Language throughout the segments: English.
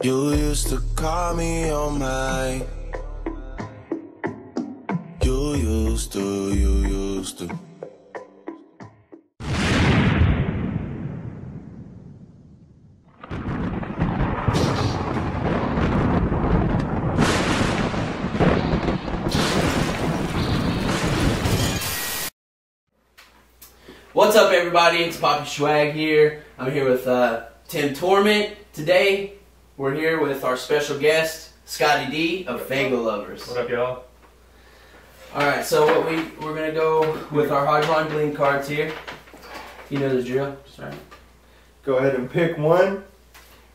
You used to call me on my. You used to. What's up, everybody? It's Papi Schwag here. I'm here with Tim Torment. Today, we're here with our special guest, Scottie D of FaygoLuvers. What up, y'all? Alright, so we're going to go with our Hodgepodge Bling cards here. You know the drill. Sorry. Go ahead and pick one.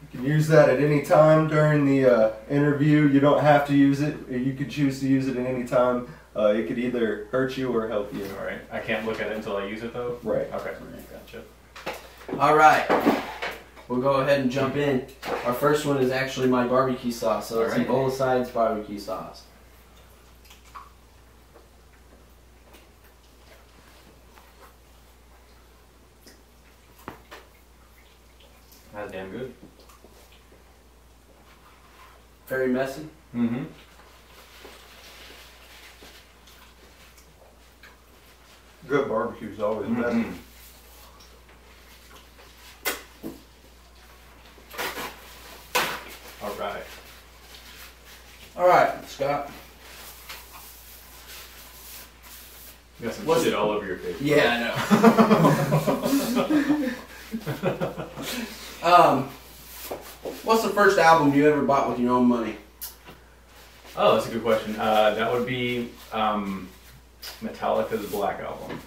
You can use that at any time during the interview. You don't have to use it. You could choose to use it at any time. It could either hurt you or help you. Alright, I can't look at it until I use it though? Right. Okay, gotcha. Alright, we'll go ahead and jump in. Our first one is actually my barbecue sauce. So it's both sides barbecue sauce. That's damn good. Very messy. Mm-hmm. Good barbecue is always best. Alright. Alright, Scott. You got some shit all over your face. Yeah, I know. What's the first album you ever bought with your own money? Oh, that's a good question. That would be Metallica's Black Album.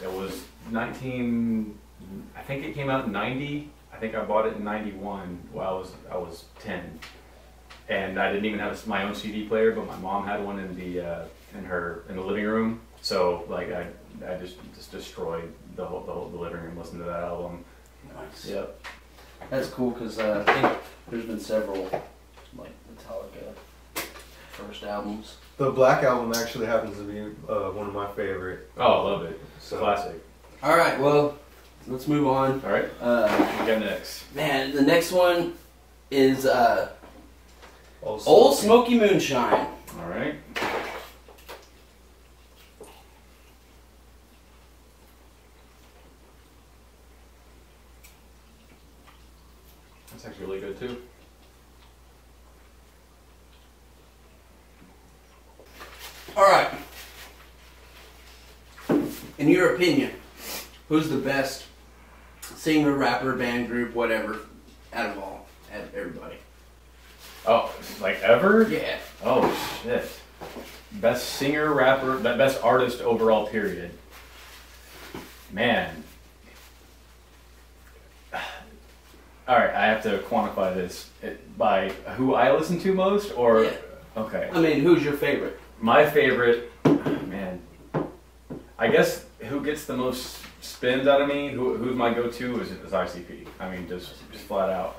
It was I think it came out in 90. I think I bought it in 91 while I was 10. And I didn't even have my own CD player, but my mom had one in the living room. So like I just destroyed the living room listening to that album. Nice. Yep. That's cool because I think there's been several like Metallica first albums. The Black Album actually happens to be one of my favorite. Oh, I love it. So. Classic. All right, well, let's move on. All right. What we got next? Man, the next one is Old Smoky Moonshine. All right. That's actually really good too. All right. In your opinion, who's the best singer, rapper, band, group, whatever, out of everybody? Oh, like ever? Yeah. Oh shit. Best singer, rapper, best artist overall, period. Man. Alright, I have to quantify this by who I listen to most, or? Yeah. Okay. I mean, who's your favorite? My favorite, man, I guess who gets the most spins out of me, who's my go-to is ICP. I mean, just flat out.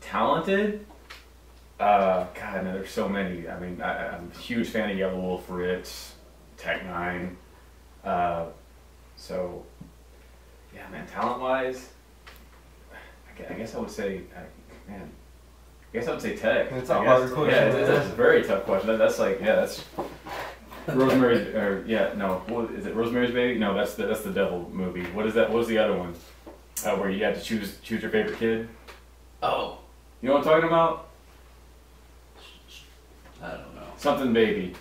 Talented? God, man, there's so many. I mean, I'm a huge fan of Yellow Wolf, Ritz, Tech Nine. So, yeah, man, talent-wise, I guess I would say, man, I guess I would say Tech. It's a hard question. Yeah, it's a very tough question. That's like, yeah, that's Rosemary's, or yeah, no, what is it? Rosemary's Baby? No, that's the Devil movie. What is that? What was the other one? Where you had to choose your favorite kid? Oh. You know what I'm talking about? I don't know. Something baby.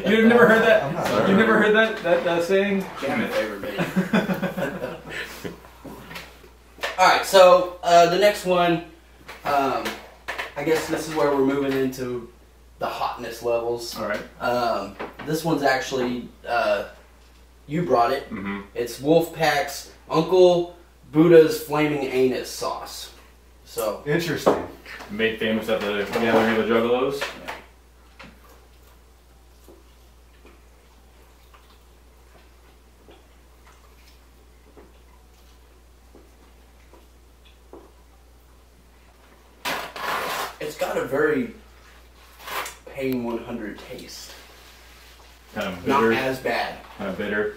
You've never heard that? I'm not sure. You've never heard that saying? Damn it, favorite baby. Alright, so the next one, I guess this is where we're moving into the hotness levels. Alright. This one's actually, you brought it. Mm-hmm. It's Wolfpack's Uncle Buddha's Flaming Anus Sauce. So Interesting. Made famous at the Gathering of the Juggalos. Yeah. It's got a very Pain 100 taste. Kind of bitter. Not as bad. Kind of bitter.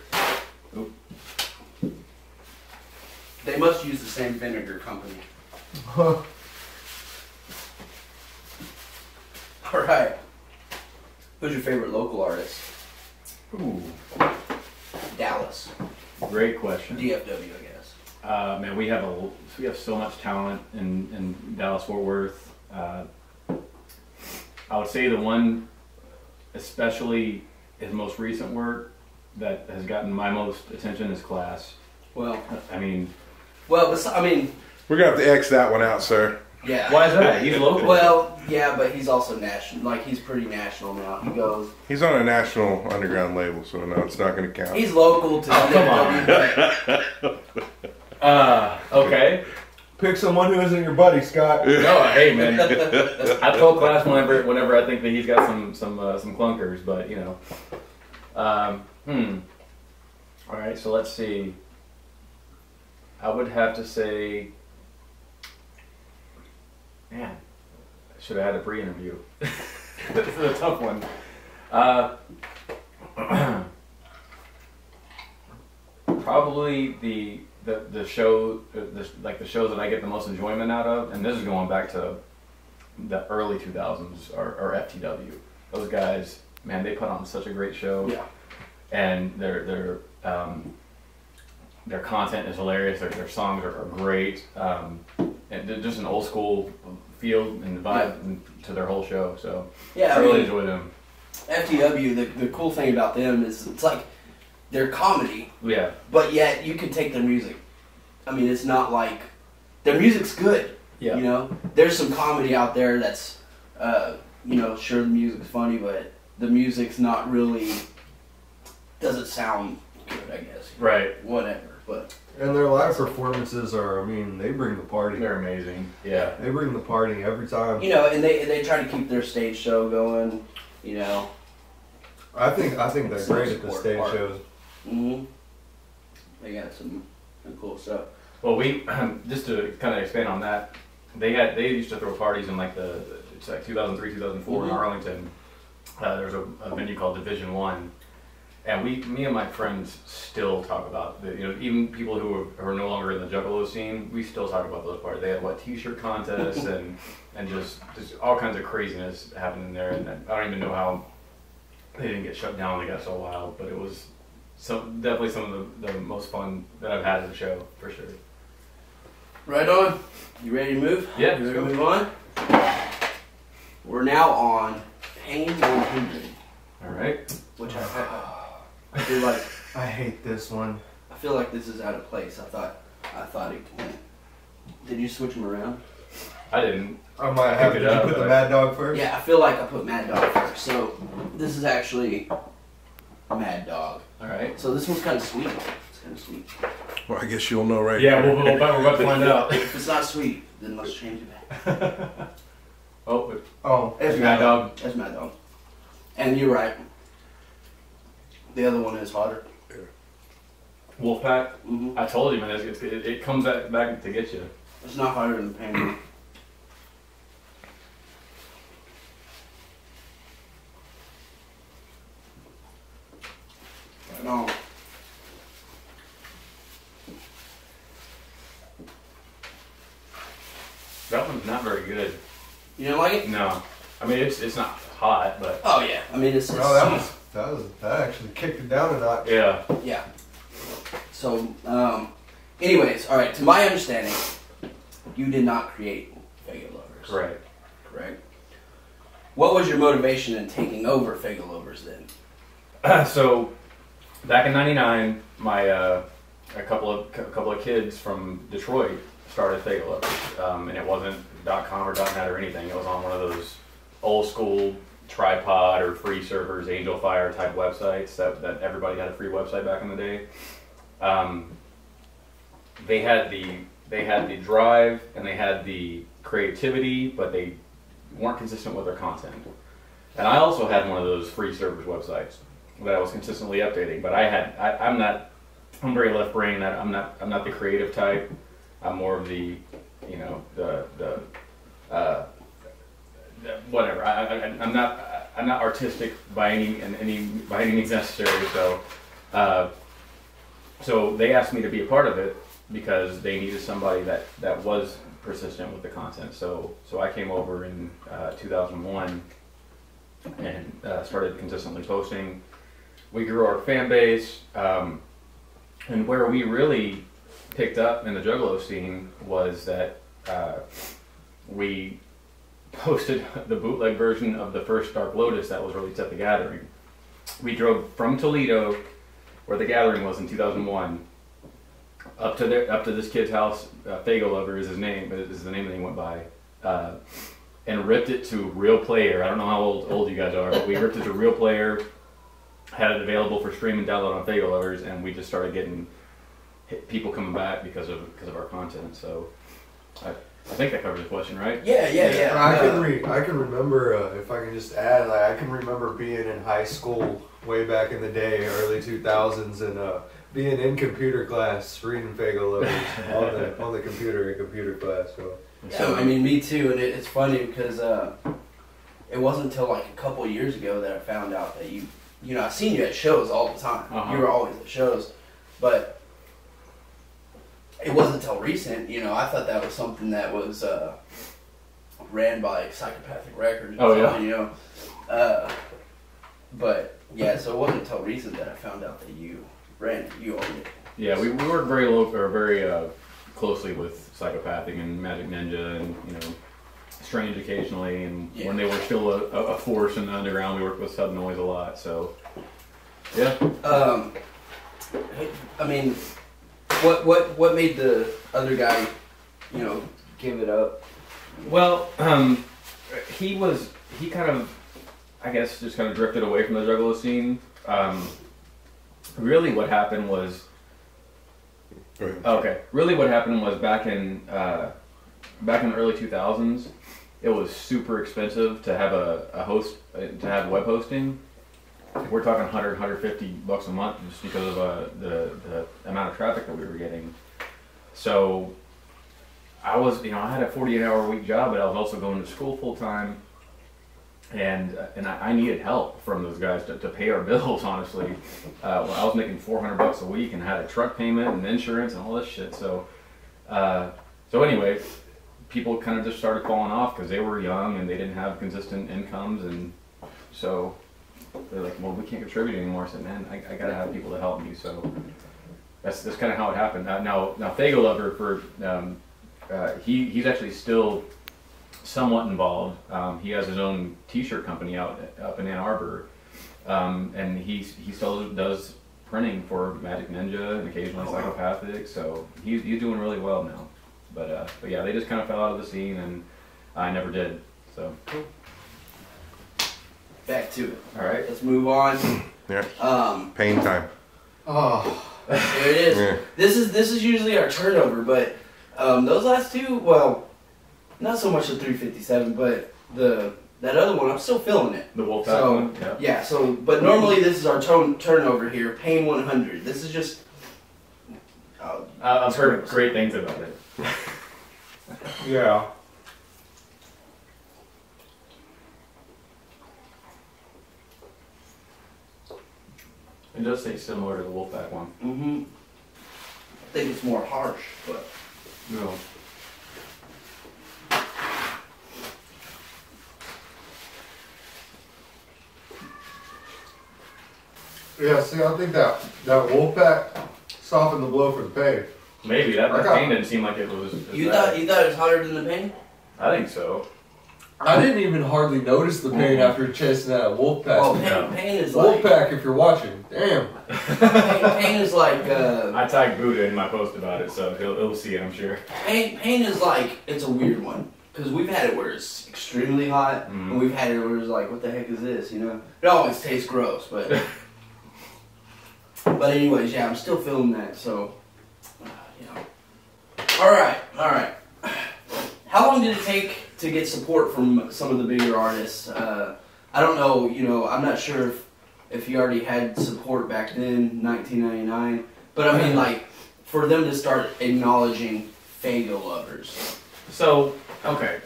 Oop. They must use the same vinegar company. All right. Who's your favorite local artist? Ooh, Dallas. great question. DFW, I guess. Man, we have so much talent in Dallas Fort Worth. I would say the one, especially his most recent work, that has gotten my most attention is Class. Well, I mean, we're gonna have to X that one out, sir. yeah. why is that? He's local. Well, yeah, but he's also national. Like, he's pretty national now. He goes. He's on a national underground label, so no, it's not gonna count. He's local to DFW. Okay. Pick someone who isn't your buddy, Scott. No, hey man, I told Class whenever I think that he's got some clunkers, but you know. All right, so let's see. I would have to say, man, I should have had a pre-interview. This is a tough one. Probably the show, like the shows that I get the most enjoyment out of, and this is going back to the early 2000s or FTW. Those guys, man, they put on such a great show. Yeah. And their content is hilarious. Their songs are great, and they're just an old school feel and vibe to their whole show. So Yeah, I really enjoy them. FTW, the cool thing about them is it's like they're comedy, Yeah, but yet you can take their music. I mean, it's not like their music's good. yeah, You know, there's some comedy out there that's, sure the music's funny, but the music's not really, doesn't sound good, I guess. right. Whatever, but. And their live performances are, I mean, they bring the party. They're amazing. Yeah, They bring the party every time. You know, and they try to keep their stage show going, you know. I think they're It's great a at the sport stage part. shows. Mm-hmm. They got some cool stuff. well, we just to kind of expand on that, they used to throw parties in it's like 2003, 2004 in Mhm. Arlington. There's a venue called Division One. And me and my friends still talk about even people who are no longer in the Juggalo scene. We still talk about those parties. They had T-shirt contests and just all kinds of craziness happening there. And I don't even know how they didn't get shut down. They got so wild, but it was definitely some of the most fun that I've had at the show for sure. Right on. You ready to move? Yeah, You ready let's to go. move on? We're now on Pain 100, All right. which I feel like I hate this one. this is out of place. I thought it went. Did you switch them around? I didn't. I might have Pick to it up, put the but- Mad Dog first. Yeah, I feel like I put Mad Dog first. So this is actually Mad Dog. All right. So this one's kind of sweet. It's kind of sweet. Well, I guess you'll know right Yeah, here. we're about to find out. If it's not sweet, then let's change it back. Oh, Oh, It's Mad Dog. That's Mad Dog. And you're right. The other one is hotter. Wolfpack. Mm-hmm. I told you, man. It comes back to get you. It's not hotter than Pain. No. That one's not very good. You don't like it? No, I mean it's not hot, but Oh yeah. I mean it's no, that actually kicked it down a notch. yeah. yeah. So anyways, all right, to my understanding, you did not create FaygoLuvers. Correct. Correct. What was your motivation in taking over FaygoLuvers then? So back in '99, my a couple of kids from Detroit started FaygoLuvers, and it wasn't .com or .net or anything. It was on one of those old school tripod or free servers, Angel Fire type websites that everybody had a free website back in the day. They had the drive and they had the creativity, but they weren't consistent with their content. And I also had one of those free servers websites that I was consistently updating, but I'm very left brain. I'm not the creative type. I'm more of the whatever. I'm not artistic by any means necessary. So they asked me to be a part of it because they needed somebody that was persistent with the content. So I came over in 2001 and started consistently posting. We grew our fan base, and where we really picked up in the Juggalo scene was that we posted the bootleg version of the first Dark Lotus that was released at the Gathering. We drove from Toledo, where the Gathering was in 2001, up to this kid's house. FaygoLuvers is the name that he went by, and ripped it to Real Player. I don't know how old you guys are, but we ripped it to Real Player, had it available for stream and download on FaygoLuvers, and we just started getting people coming back because of our content. So I think that covers the question, right? Yeah. I can remember, if I can just add, like, I can remember being in high school way back in the day, early 2000s, and being in computer class, reading FaygoLuvers on the computer in computer class. So. Yeah, I mean, me too, and it's funny because it wasn't until like a couple years ago that I found out that you know, I've seen you at shows all the time. You were always at shows, but it wasn't until recent, you know, I thought that was something that was ran by Psychopathic Records. Oh, yeah. You know, but yeah, so it wasn't until recent that I found out that you owned it. Yeah, we work very local, or very closely with Psychopathic and Magic Ninja, and you know, Strange occasionally, and when they were still a force in the underground, we worked with Sub Noise a lot. So yeah. I mean, what made the other guy, you know, give it up? Well, he kind of, I guess, just kind of drifted away from the Juggalo scene. Really what happened was, really what happened was back in the early 2000s, it was super expensive to have to have web hosting. We're talking $100, $150 a month just because of the amount of traffic that we were getting. So I had a 48-hour week job, but I was also going to school full time, and I needed help from those guys to pay our bills. Honestly, I was making $400 a week and had a truck payment and insurance and all this shit. So anyway, people kind of just started falling off because they were young and they didn't have consistent incomes, and so they're like, well, we can't contribute anymore. I said, man, I gotta have people to help me. So that's kind of how it happened. Now FaygoLuver, he's actually still somewhat involved. He has his own T-shirt company up in Ann Arbor, and he still does printing for Magic Ninja and occasionally Psychopathic. So he's doing really well now. But yeah, they just kind of fell out of the scene, and I never did. So back to it. All right, let's move on. Yeah. Pain time. Oh, there it is. Yeah. This is usually our turnover, but those last two, well, not so much the 357, but that other one, I'm still feeling it. The Wolfpack one. Yeah. So, but normally this is our turnover here. Pain 100. This is just. I've heard great things about it. Yeah. It does say similar to the Wolfpack one. Mm-hmm. I think it's more harsh, but. No. Yeah, see, I think that Wolfpack softened the blow for the pain. Maybe that pain didn't seem like it was. You thought it was harder than the pain? I think so. I didn't even hardly notice the pain after chasing that Wolfpack. Oh, pain is like Wolfpack, if you're watching, damn. Pain is like. I tagged Buddha in my post about it, so he'll see it, I'm sure. Pain is like, it's a weird one, because we've had it where it's extremely hot, and we've had it where it's like, what the heck is this? You know, it always tastes gross, but. But anyways, yeah, I'm still feeling that, so, you know. All right. How long did it take to get support from some of the bigger artists? I don't know, you know, I'm not sure if you already had support back then, 1999, but I mean, like, for them to start acknowledging FaygoLuvers. So, okay.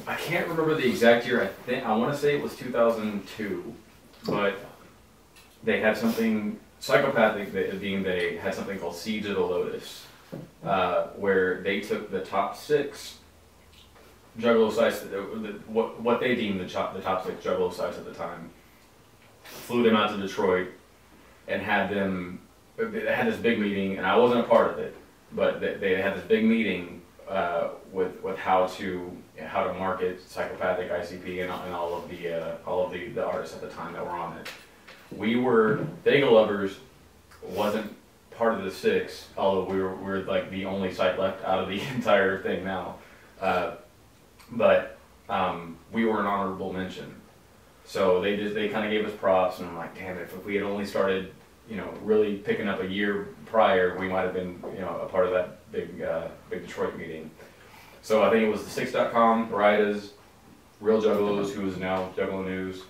I can't remember the exact year. I want to say it was 2002, but they had something. Psychopathic, they had something called Seeds of the Lotus, where they took the top 6 Juggalo sites, what they deemed the top 6 Juggalo sites at the time, flew them out to Detroit, and had this big meeting, and I wasn't a part of it, but they had this big meeting with how to market Psychopathic, ICP, and all of the artists at the time that were on it. FaygoLuvers wasn't part of the 6, although we're like the only site left out of the entire thing now. But we were an honorable mention. So they kind of gave us props, and I'm like, damn, if we had only started, really picking up a year prior, we might have been, a part of that big Detroit meeting. So I think it was the 6.com, Ridas, Real Juggalos, who is now Juggalo News,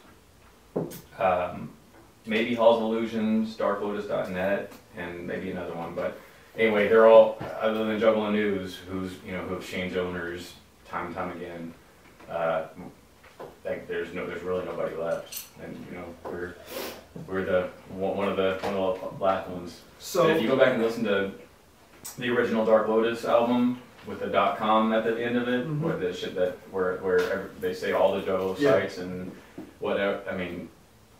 maybe Halls of Illusions, DarkLotus.net, and maybe another one. But anyway, they're all, other than Juggalo News, who have changed owners time and time again. Like there's really nobody left, and we're the one of the last ones. So if you go back and listen to the original Dark Lotus album with the .com at the end of it, where the shit where they say all the Juggalo sites and whatever. I mean,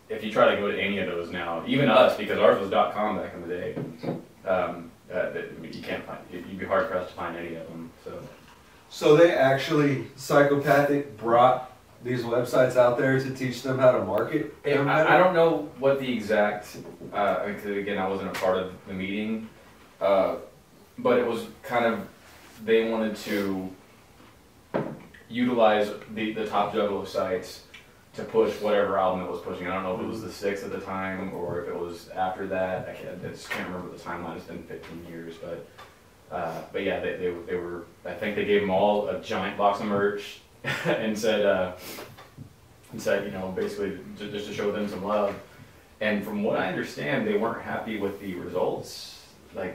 if you try to go to any of those now, even us, because ours was .com back in the day, you can't find. You'd be hard pressed to find any of them. So they actually, Psychopathic brought these websites out there to teach them how to market? I don't know what the exact, again, I wasn't a part of the meeting, but it was kind of, they wanted to utilize the top Juggalo sites to push whatever album it was pushing. I don't know if it was the 6 at the time or if it was after that. I just can't remember the timeline. It's been 15 years, but yeah, they were. I think they gave them all a giant box of merch and said, basically just to show them some love. And from what I understand, they weren't happy with the results. The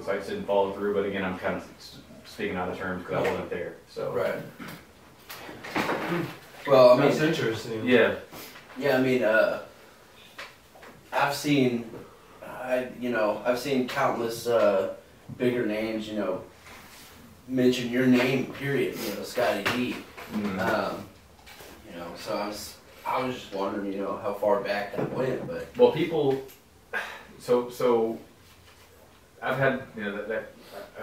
sites didn't follow through. But again, I'm kind of speaking out of terms because I wasn't there. So right. Well, I mean, that's interesting. Yeah. Yeah, I mean, I've seen countless bigger names, mention your name, period. Scottie D. Mm-hmm. So I was just wondering, how far back that went, but well, people. So I've had a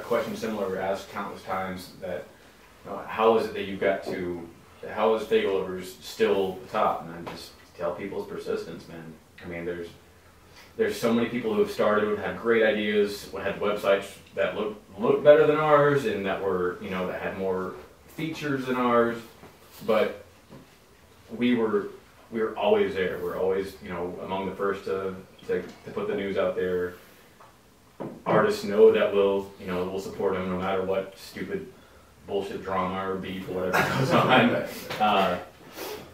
question similar asked countless times that how is it that you got to. How is FaygoLuvers still the top? And I just tell people it's persistence, man. I mean, there's so many people who have started, who had great ideas, who had websites that looked better than ours, and that were that had more features than ours. But we were always there. We're always among the first to put the news out there. Artists know that we'll support them no matter what stupid bullshit drama or beef or whatever goes on,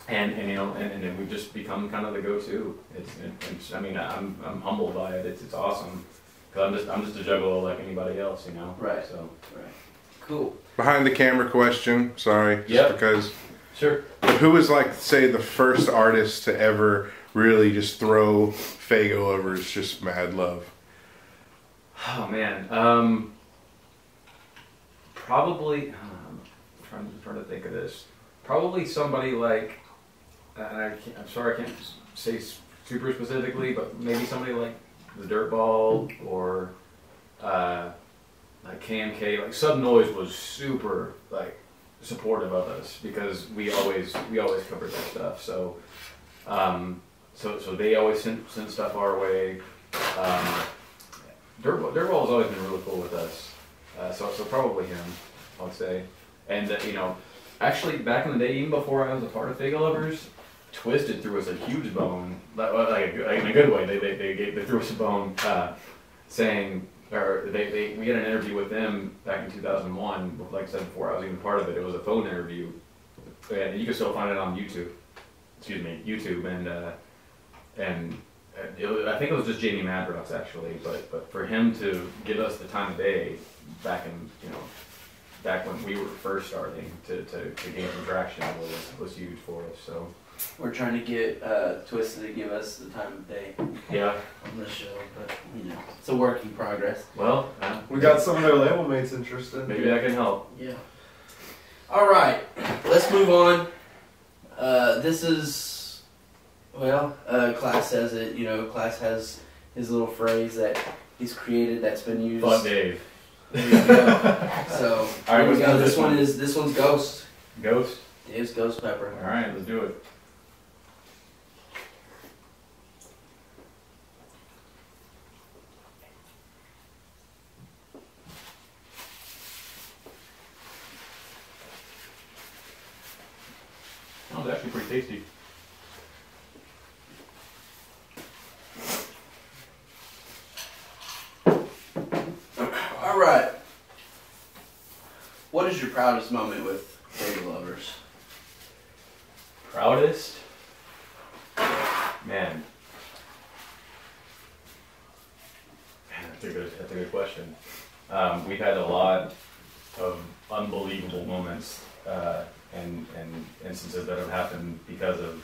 and then we've just become kind of the go-to. I mean, I'm humbled by it. It's awesome because I'm just a juggalo like anybody else, Right. So right. Cool. Behind the camera question, sorry. Just because. Sure. But who was say the first artist to ever really just throw FaygoLuvers just mad love? Oh man. Probably, I'm trying to think of this. Probably somebody like, I'm sorry I can't say super specifically, but maybe somebody like the Dirtball or like KMK. Like Sub Noise was super supportive of us because we always covered that stuff. So so they always sent stuff our way. Dirtball has always been really cool with us. So probably him, I would say. And actually back in the day, even before I was a part of FaygoLuvers, Twisted threw us a huge bone, like in a good way. They threw us a bone, saying, or we had an interview with them back in 2001. Like I said before, I was even part of it. It was a phone interview, and you can still find it on YouTube. YouTube, and I think it was just Jamie Madrox actually, but for him to give us the time of day back when we were first starting to gain some traction was huge for us. So we're trying to get Twisted to give us the time of day Yeah. on the show, but it's a work in progress. Well, We got some of their label mates interested. maybe that can help. Yeah. All right, let's move on. This is, Class says it. Class has his little phrase that he's created that's been used. Fuck Dave. There you go. So All right, here we let's go. do This this one one. is Ghost. Ghost. Dave's Ghost Pepper. All right, let's do it. That was actually pretty tasty. All right. What is your proudest moment with FaygoLuvers? Proudest? Man. That's a good question. We've had a lot of unbelievable moments and instances that have happened because of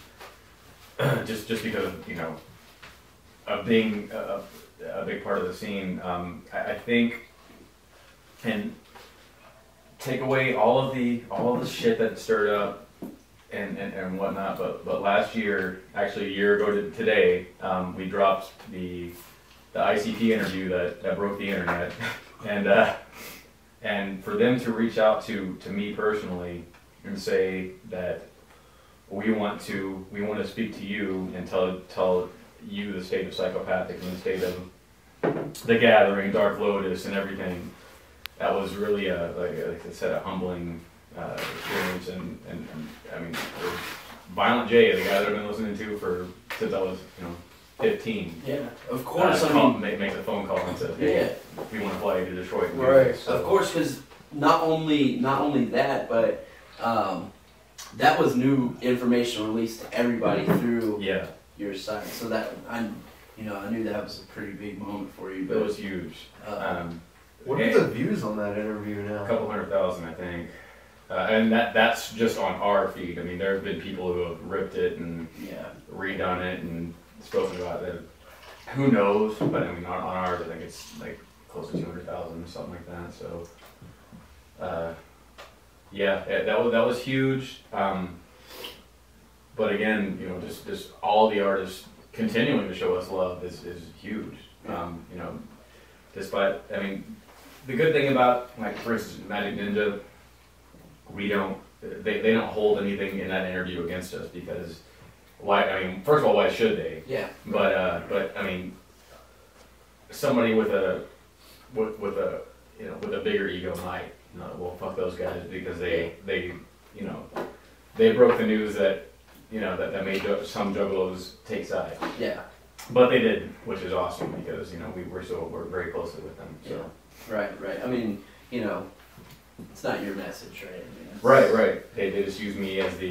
just because of of being a big part of the scene. I think and take away all of the shit that stirred up and whatnot. But last year, actually a year ago to today, we dropped the ICP interview that broke the internet, and for them to reach out to me personally and say that we want to speak to you and tell you the state of Psychopathic and the state of the Gathering, Dark Lotus, and everything. That was really like I said, a humbling experience, and I mean, Violent J, the guy that I've been listening to since I was 15. Yeah, of course. Makes a phone call and says, "Hey, we want to fly to Detroit." Right. So. Of course, because not only that, but that was new information released to everybody through your site. So that I knew that was a pretty big moment for you. But it was huge. What are the views on that interview now? A couple 100,000, I think. And that's just on our feed. I mean, there have been people who have ripped it and redone it and spoken about it. Who knows? But I mean, on ours, I think it's like close to 200,000 or something like that. So, that was huge. But again, just all the artists continuing to show us love is huge. Despite, I mean, the good thing about, like, for instance, Magic Ninja, they don't hold anything in that interview against us because, first of all, why should they? Yeah. But I mean, somebody with a bigger ego might, well, fuck those guys because they broke the news that that made some juggalos take sides. Yeah. But they did, which is awesome because we're very closely with them. So. Yeah. Right. I mean, it's not your message, right? Right. They just use me as the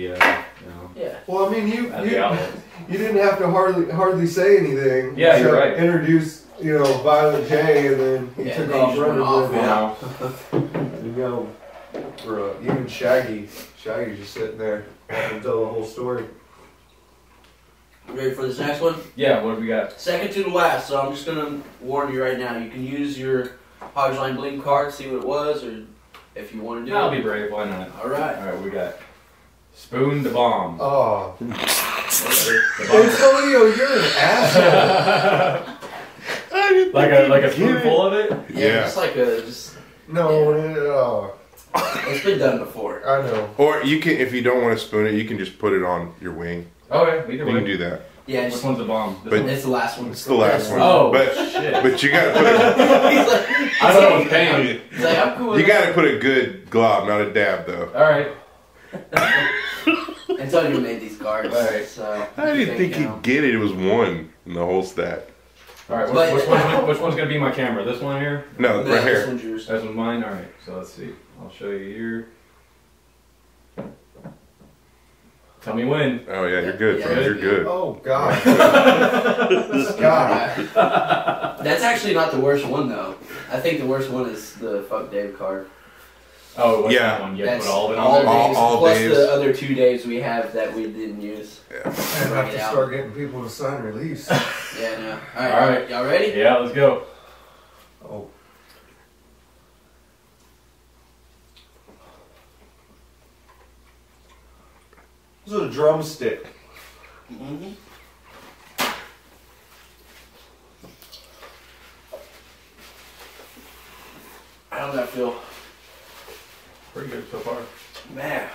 Yeah. Well, I mean, you outlet. you didn't have to hardly say anything. Yeah, you're right. Introduce Violent J, and then he took off running with it. For even Shaggy's just sitting there and tell the whole story. Ready for this next one? Yeah, what do we got? Second to the last, so I'm just gonna warn you right now. You can use your Hodgeline Bling card, see what it was, or if you want to do I'll it. be brave, why not? Alright, we got Spoon the Bomb. Oh. The Antonio, you're an asshole. like a spoonful of it? yeah, No, it's been done before. I know. Or you can, if you don't want to spoon it, you can just put it on your wing. Okay, either You way. can do that. Yeah, Which one's the bomb? But- it's the last one. It's the last one. Oh, but shit. but you gotta put it. I thought it was pain. He's like, I'm cool with You gotta put a good glob, not a dab, though. Alright. Antonio made these cards. Alright. So I didn't think he'd get it. It was one in the whole stack. Alright, But- which one's gonna be my camera? This one here? No, right This here. one's yours. This one's mine? Alright, so let's see. I'll show you here. Tell me when. Oh yeah, you're good. Yeah, Frank. You're good. Oh, God. That's actually not the worst one, though. I think the worst one is the Fuck Dave card. Oh, it wasn't Yeah. that one. You That's put all of it all on there? days, All plus days. the other 2 days we have that we didn't use. I have to start getting people to sign release. Yeah, no. All Alright, right. y'all ready? Yeah, let's go. Oh. This is a drumstick. Mm-hmm. How's that feel? Pretty good so far. Man.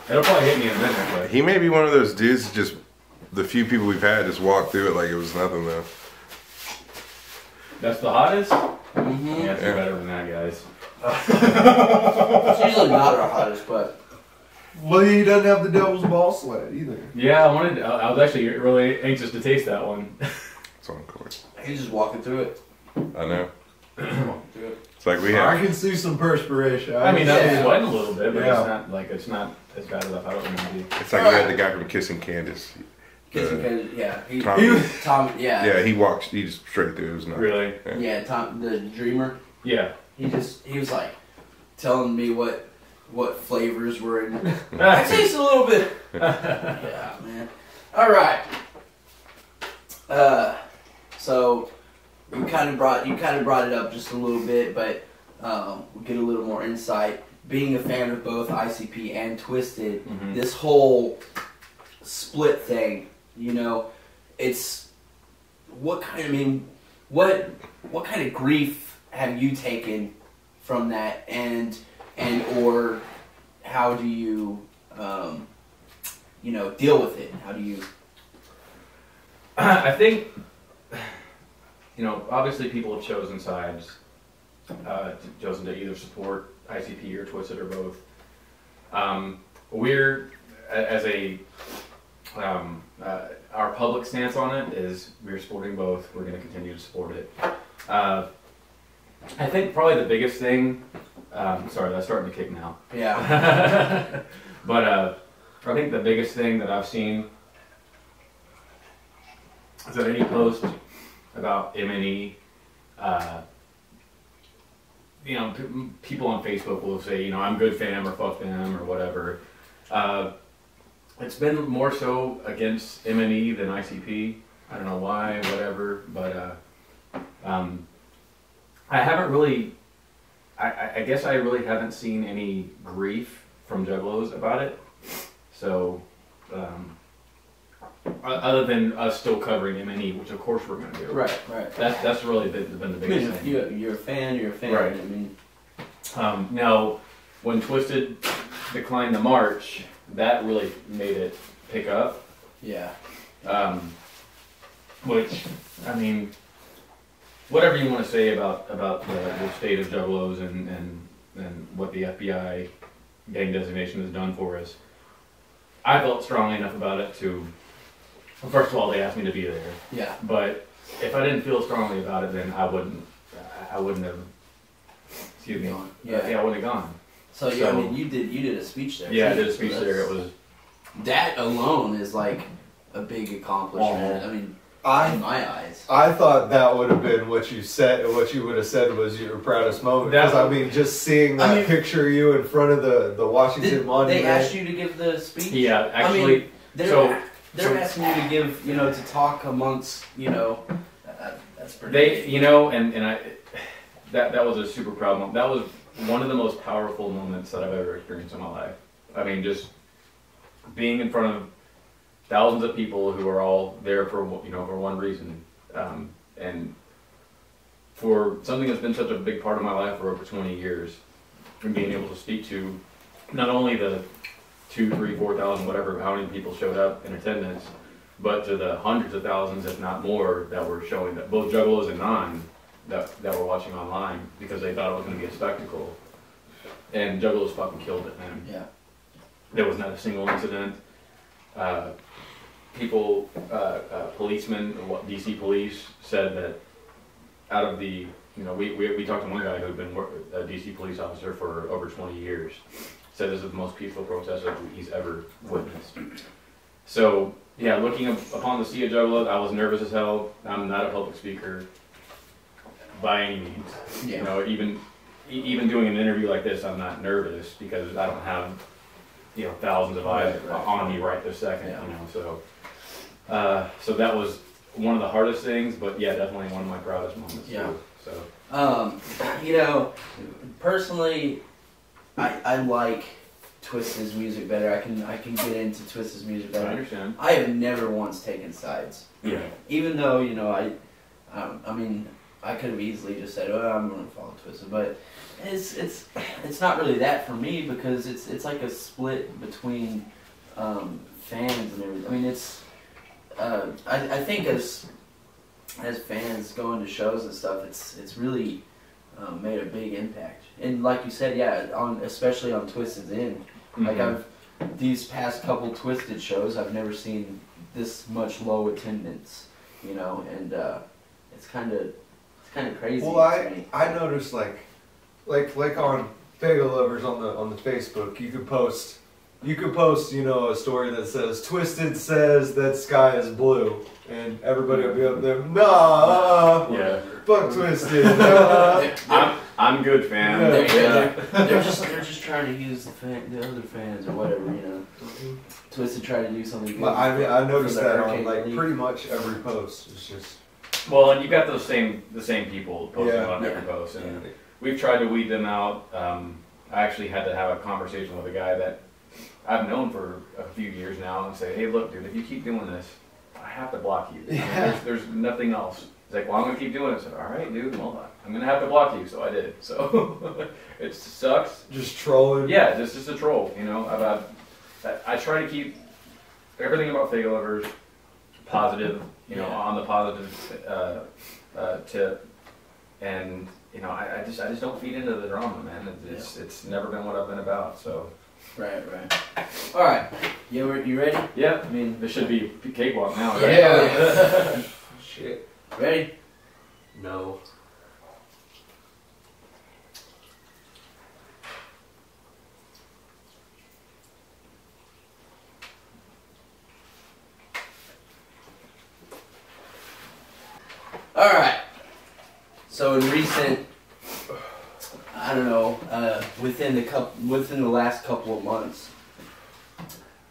It'll probably hit me in a minute, but He may be one of those dudes that just, the few people we've had just walk through it like it was nothing though. that's the hottest? Mm-hmm. Yeah, it's Yeah. better than that, guys. It's usually not our hottest, but Well, he doesn't have the devil's ball sweat either. Yeah, I was actually really anxious to taste that one. It's on course. he's just walking through it. I know. Walking through it. It's like we I have. can see some perspiration. I mean, I'm Yeah. sweating a little bit, but Yeah. it's not as bad as I thought it was going to be. It's like we had the guy from Kissing Candace. Kissing Candace, yeah. Tom- Tom, yeah. Yeah, he walks. He just straight through. It was nothing. Really? Yeah, Tom, the dreamer. Yeah. He was like telling me what flavors were in it. I taste a little bit. Yeah, man. All right. So you kind of brought it up just a little bit, but we'll get a little more insight. Being a fan of both ICP and Twisted, Mhm. this whole split thing, it's what kind of grief have you taken from that, and or how do you deal with it? How do you? I think, obviously people have chosen sides, chosen to either support ICP or Twisted or both. We're, as our public stance on it is we're supporting both. We're going to continue to support it. I think probably the biggest thing, sorry, that's starting to kick now. Yeah. But I think the biggest thing that I've seen is that any post about M&E, people on Facebook will say, I'm good fam or fuck them or whatever. It's been more so against M&E than ICP. I don't know why, whatever, but I haven't really, I guess I really haven't seen any grief from Juggalos about it. So, other than us still covering M&E, which of course we're going to do. Right. That's really been the I biggest mean, thing. you're a fan. You're a fan. Right. I mean, Now, when Twisted declined the march, that really made it pick up. yeah. Which, I mean, whatever you want to say about the state of Juggalos and what the FBI gang designation has done for us, I felt strongly enough about it to, well, first of all, they asked me to be there. Yeah. But if I didn't feel strongly about it, then I wouldn't have, excuse me, Yeah. I wouldn't have gone. So yeah, I So- mean, you did a speech there. Yeah, I too, did a so speech there. It was, that alone is like a big accomplishment. I mean, in my eyes. I thought that would have been what you said. What you would have said was your proudest moment. Because I mean, just seeing that picture of you in front of the Washington Monument. They asked you to give the speech. yeah, actually, I mean, they're so- asking you to give, to talk amongst, that's pretty. they, and I, that was a super proud moment. That was one of the most powerful moments that I've ever experienced in my life. I mean, just being in front of thousands of people who are all there for one reason, and for something that's been such a big part of my life for over 20 years, and being able to speak to not only the 2, 3, 4,000, whatever, how many people showed up in attendance, but to the hundreds of thousands, if not more, that were showing that both Juggalos and non that were watching online because they thought it was going to be a spectacle. And Juggalos fucking killed it, man. Yeah. There was not a single incident. Policemen, DC police said that out of the, we talked to one guy who'd been a DC police officer for over 20 years. Said this is the most peaceful protest that he's ever witnessed. So, yeah, looking upon the sea of Juggalos, I was nervous as hell. I'm not a public speaker by any means. Yeah. Even even doing an interview like this, I'm not nervous because I don't have, you know, thousands of eyes on me right this second, you know, so. So that was one of the hardest things, but yeah, definitely one of my proudest moments too, so. You know, personally, I like Twisted's music better. I can get into Twisted's music better. I understand. I have never once taken sides. Yeah. Even though, you know, I mean, I could have easily just said, "Oh, I'm going to follow Twisted," but it's not really that for me because it's like a split between fans and everything. I mean, it's I think as fans going to shows and stuff, it's really made a big impact. And like you said, yeah, especially on Twisted's end. Like these past couple Twisted shows, I've never seen this much low attendance, you know, and it's kind of crazy. Well, I noticed like on FaygoLuvers on the Facebook, you could post, you know, a story that says Twisted says that sky is blue, and everybody will be up there, nah, yeah, fuck Twisted. Nah. I'm good, fam. They're just trying to use the other fans or whatever, you know. Twisted tried to do something good. But I noticed that on Hurricane like League. pretty much every post. It's just Well, and you got the same people posting Yeah. on every post, and we've tried to weed them out. I actually had to have a conversation with a guy that I've known for a few years now and say, hey, look, dude, if you keep doing this, I have to block you. I mean, there's nothing else. He's like, well, I'm going to keep doing it. I said, all right, dude, well, I'm going to have to block you. So I did. So it sucks. just trolling. Yeah, just a troll, you know. I try to keep everything about FaygoLuvers positive, you know, on the positive tip. And, you know, I just don't feed into the drama, man. It's never been what I've been about, so. Right. All right. You ready? Yeah, I mean, this should be cakewalk now, right? Yeah. Shit. Ready? No. All right. So in recent, I don't know, within the last couple of months,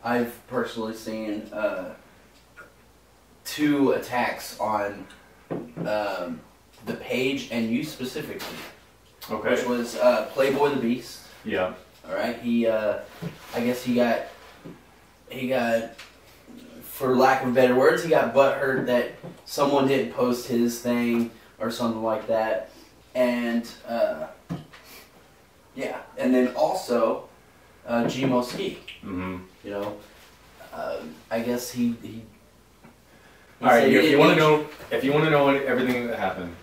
I've personally seen 2 attacks on the page and you specifically, Okay. which was Playboy the Beast. Yeah. All right. He, I guess he got, for lack of better words, he got butthurt that someone didn't post his thing or something like that, and yeah, and then also Gmo Ski. Mm-hmm. You know, I guess he All right. said If he you want to didn't- know everything that happened,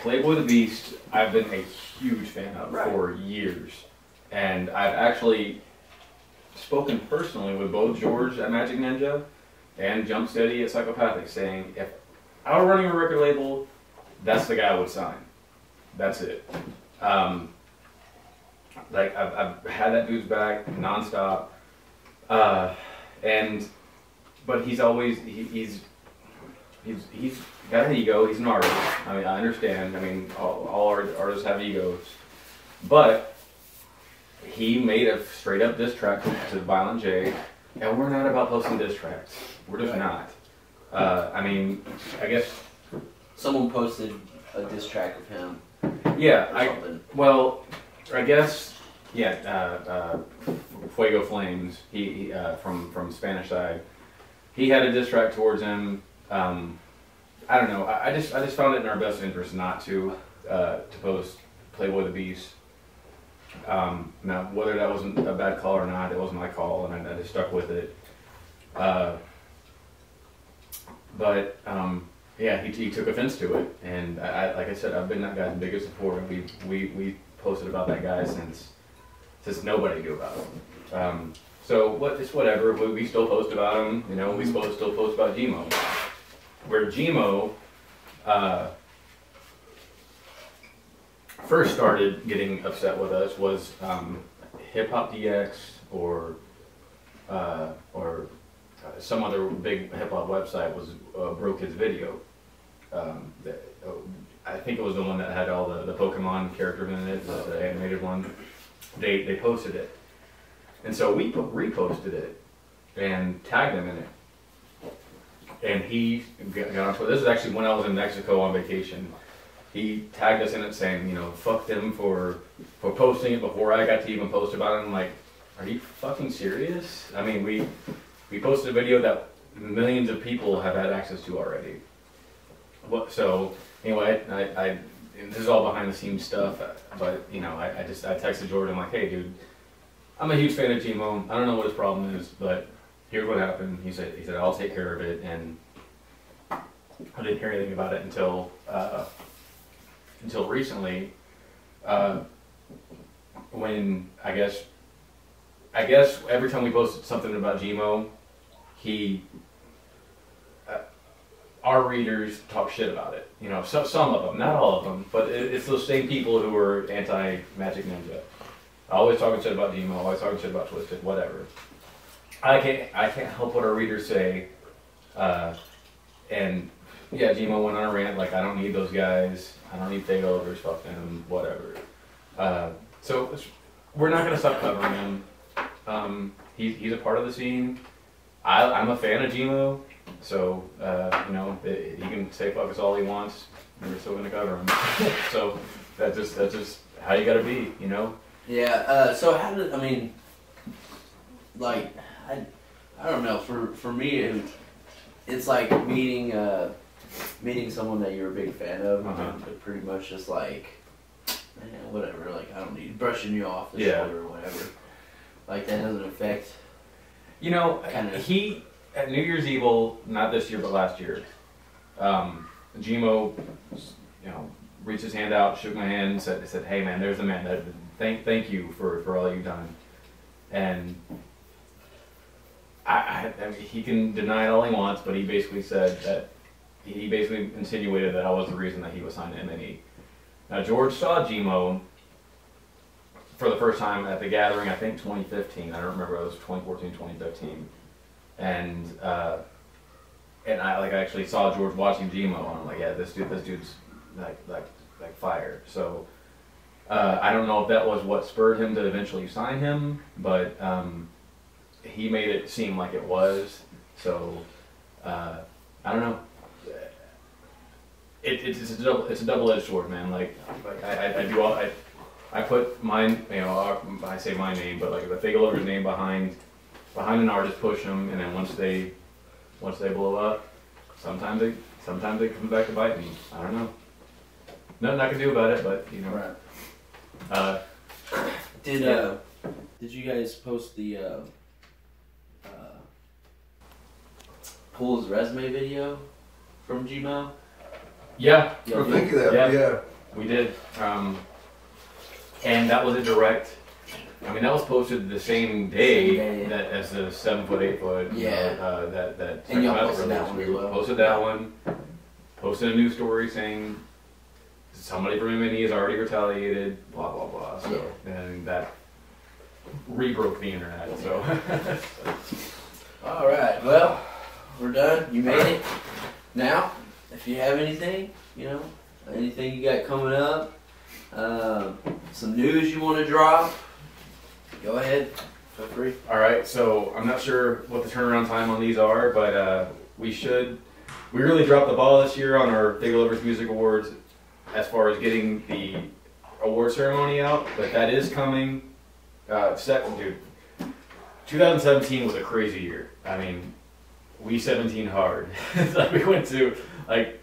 Playboy the Beast, I've been a huge fan of for years, and I've actually spoken personally with both George at Magic Ninja and Jump Steady at Psychopathic, saying if I were running a record label, that's the guy I would sign. That's it. Like I've had that dude's back nonstop, but he's always he's got an ego. He's an artist. I mean, I understand. I mean, all artists have egos, but he made a straight up diss track to Violent J, and we're not about posting diss tracks. We're just not. I mean, I guess someone posted a diss track of him. yeah. Or something. I guess yeah. Fuego Flames. He from Spanish side. He had a diss track towards him. I don't know. I just found it in our best interest not to post Playboy the Beast. Now, whether that wasn't a bad call or not, it wasn't my call, and I just stuck with it. But yeah, he took offense to it, and like I said, I've been that guy's biggest supporter. We posted about that guy since nobody knew about him. So it's whatever. We still post about him. You know, we still post about Gmo. Where Gmo first started getting upset with us was Hip Hop DX or some other big hip hop website broke his video. I think it was the one that had all the Pokemon characters in it, the animated one. They posted it, and so we reposted it and tagged him in it. And he got onto it. This is actually when I was in Mexico on vacation. He tagged us in it saying, you know, fuck them for posting it before I got to even post about it. I'm like, are you fucking serious? I mean, we posted a video that millions of people have had access to already. So anyway, I this is all behind the scenes stuff, but you know, I texted Jordan, I'm like, hey dude, I'm a huge fan of Gmo. I don't know what his problem is, but here's what happened. He said I'll take care of it, and I didn't hear anything about it until recently, when I guess every time we posted something about Gmo, our readers talk shit about it. You know, some of them, not all of them, but it's those same people who are anti-Magic Ninja. Always talking shit about Gmo, always talking shit about Twisted, whatever. I can't help what our readers say, and yeah, Gmo went on a rant like, I don't need those guys, I don't need FaygoLuvers, fuck them, whatever. So we're not gonna stop covering him. He's a part of the scene. I'm a fan of Gmo, so you know, he can say fuck us all he wants, and we're still gonna cover him. So that's just how you gotta be, you know. Yeah. So how did, I mean, like, I don't know. For me, it's like meeting someone that you're a big fan of, and pretty much just like, man, whatever. Like, I don't need brushing you off the shoulder or whatever. Like, that doesn't affect. You know, he at New Year's Evil, not this year but last year, Gmo, you know, reached his hand out, shook my hand, said, "Hey man, there's the man. Thank you for all you've done." And I mean, he can deny it all he wants, but he basically said that he basically insinuated that I was the reason that he was signed to M&E. Now George saw Gmo for the first time at the gathering, I think 2015. I don't remember, it was 2014, 2015. And I actually saw George watching Gmo, and I'm like, yeah, this dude's like fire. So I don't know if that was what spurred him to eventually sign him, but he made it seem like it was. So I don't know. It's a double-edged sword, man. Like I put mine, you know, I say my name, but like the FaygoLuvers name behind an artist, push them, and then once they blow up, sometimes it comes back to bite me. I don't know. Nothing I can do about it, but you know. Right. Did you guys post the pull his resume video from Gmo? Yeah. I think of that. Yeah. We did. And that was a direct. I mean, that was posted the same day that as the 7 foot, 8 foot. Yeah. That and y'all posted that one as well. Posted that one. Posted a news story saying somebody from M&E has already retaliated. Blah blah blah. So and that rebroke the internet. So. All right. Well, we're done. You made it. Now, if you have anything, you know, anything you got coming up, some news you want to drop, go ahead. Feel free. All right. So I'm not sure what the turnaround time on these are, but we really dropped the ball this year on our FaygoLuvers Music Awards as far as getting the award ceremony out, but that is coming. Dude, 2017 was a crazy year. I mean, we 17 hard. It's like we went to, like,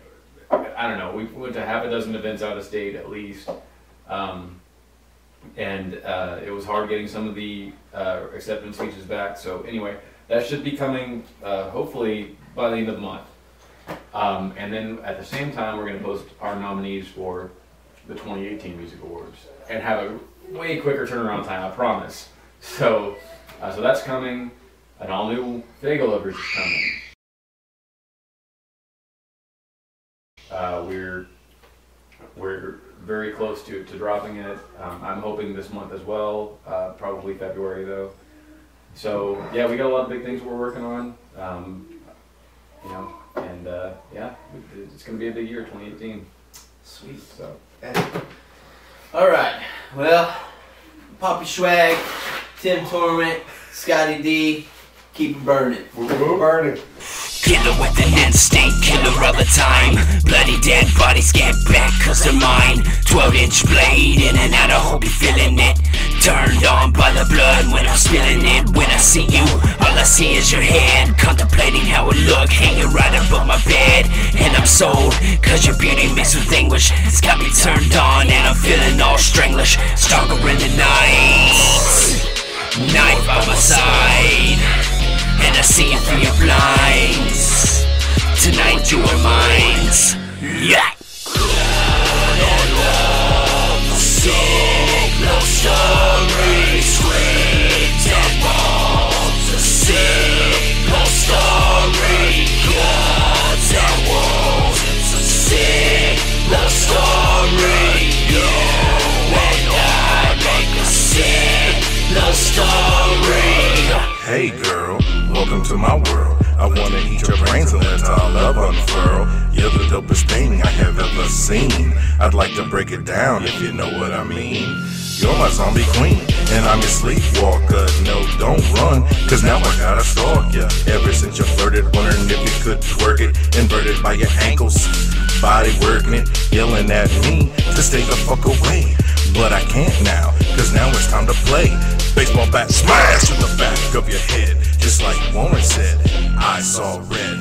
I don't know, we went to half a dozen events out of state at least. And it was hard getting some of the acceptance speeches back. So anyway, that should be coming hopefully by the end of the month. And then at the same time, we're going to post our nominees for the 2018 Music Awards and have a way quicker turnaround time, I promise. So that's coming. An all-new FaygoLuvers is coming. We're very close to dropping it. I'm hoping this month as well, probably February though. So yeah, we got a lot of big things we're working on. You know, and yeah, it's gonna be a big year, 2018. Sweet. So, All right. Well, Papi Schwag, Tim Torment, Scottie D, keep it burning. Burning. Killer with an instinct, killer all the time. Bloody dead bodies get back cause they're mine. 12-inch blade in and out, I hope you're feeling it. Turned on by the blood when I'm spilling it. When I see you, all I see is your hand. Contemplating how it look, hanging right above my bed. And I'm sold, cause your beauty mixed with anguish. It's got me turned on and I'm feeling all stranglish. Stronger in the night, knife by my side. And I see you through your blinds. Tonight you are mine. Yeah. Sick love story, sweet dead bones. A sick love story, gods and wolves. It's a sick love story. You and I make a sick love story. Hey girl, welcome to my world. I wanna eat your brains and let our love unfurl. You're the dopest thing I have ever seen. I'd like to break it down if you know what I mean. You're my zombie queen, and I'm your sleepwalker. No, don't run, cause now I gotta stalk ya. Ever since you flirted, wondering if you could twerk it. Inverted by your ankles, body working it, yelling at me to stay the fuck away. But I can't now, cause now it's time to play. Baseball bat smash in the back of your head. Just like Warren said, I saw red.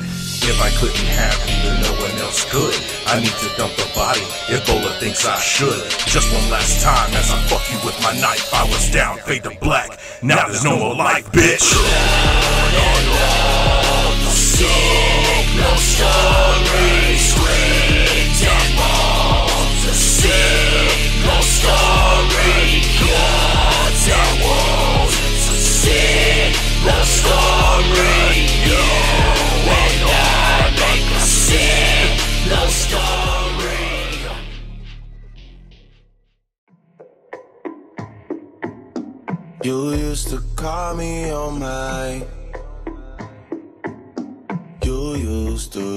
If I couldn't have you, then no one else could. I need to dump the body if Bola thinks I should. Just one last time as I fuck you with my knife. I was down, fade to black. Now there's no more life, bitch. Sick love story, sweet dead bones. A sick love story, gods and wolves. It's a sick love story. You and I make a sick love story. You used to call me on my. You used to.